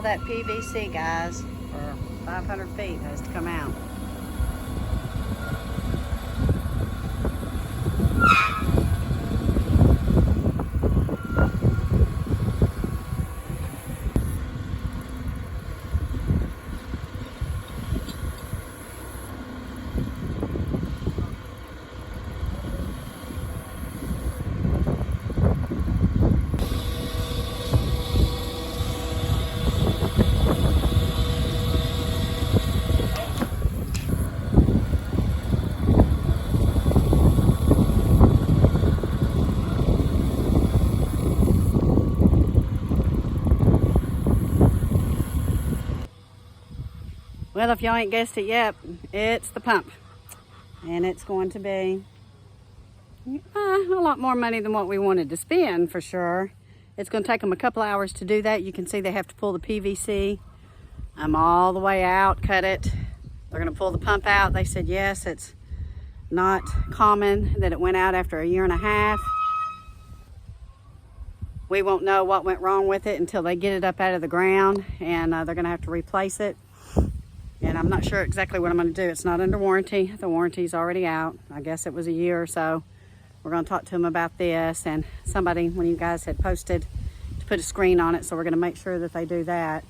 all that PVC, guys, for 500 feet has to come out. Well, if y'all ain't guessed it yet, it's the pump. And it's going to be a lot more money than what we wanted to spend, for sure. It's going to take them a couple hours to do that. You can see they have to pull the PVC all the way out, cut it. They're going to pull the pump out. They said yes, it's not common that it went out after a year and a half. We won't know what went wrong with it until they get it up out of the ground, and they're going to have to replace it. And I'm not sure exactly what I'm going to do. It's not under warranty. The warranty's already out. I guess it was a year or so. We're going to talk to them about this. And somebody, one of you guys had posted to put a screen on it, so we're going to make sure that they do that.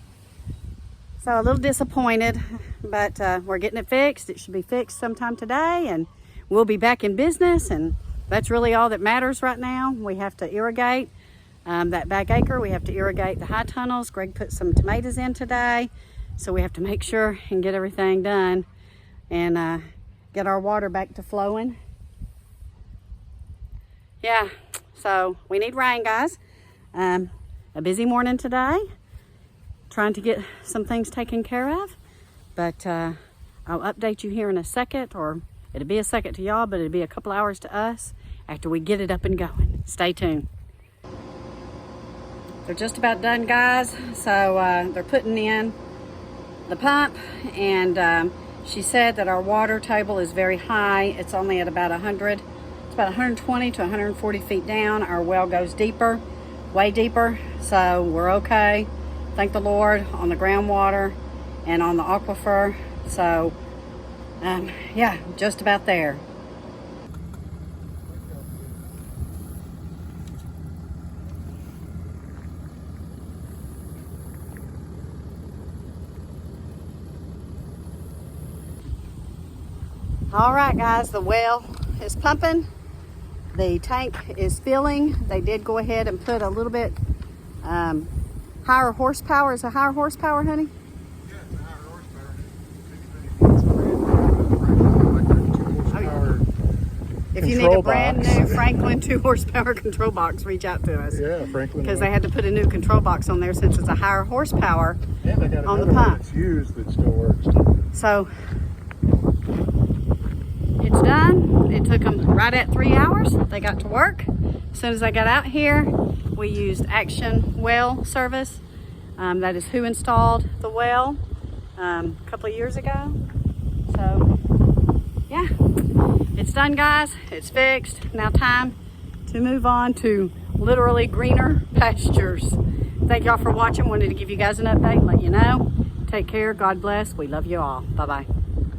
So a little disappointed, but we're getting it fixed. It should be fixed sometime today, and we'll be back in business. And that's really all that matters right now. We have to irrigate that back acre. We have to irrigate the high tunnels. Greg put some tomatoes in today. So we have to make sure and get everything done and get our water back to flowing. Yeah, so we need rain, guys. A busy morning today, trying to get some things taken care of. But I'll update you here in a second, or it'll be a second to y'all, but it'll be a couple hours to us after we get it up and going. Stay tuned. They're just about done, guys. So they're putting in the pump, and she said that our water table is very high. It's only at about 100, it's about 120 to 140 feet down. Our well goes deeper, way deeper, so we're okay. Thank the Lord on the groundwater and on the aquifer. So yeah, just about there. All right, guys, the well is pumping. The tank is filling. They did go ahead and put a little bit higher horsepower. Is it higher horsepower, honey? Yeah, it's a higher horsepower. If you need a brand new Franklin 2 horsepower control box, reach out to us. Yeah, Franklin. Because they had to put a new control box on there since it's a higher horsepower and they got on the one pump. that's used that still works. So it's done. It took them right at 3 hours. They got to work. As soon as they got out here, we used Action Well Service. That is who installed the well a couple of years ago. So yeah, it's done, guys. It's fixed. Now time to move on to literally greener pastures. Thank y'all for watching. Wanted to give you guys an update, let you know. Take care. God bless. We love you all. Bye-bye.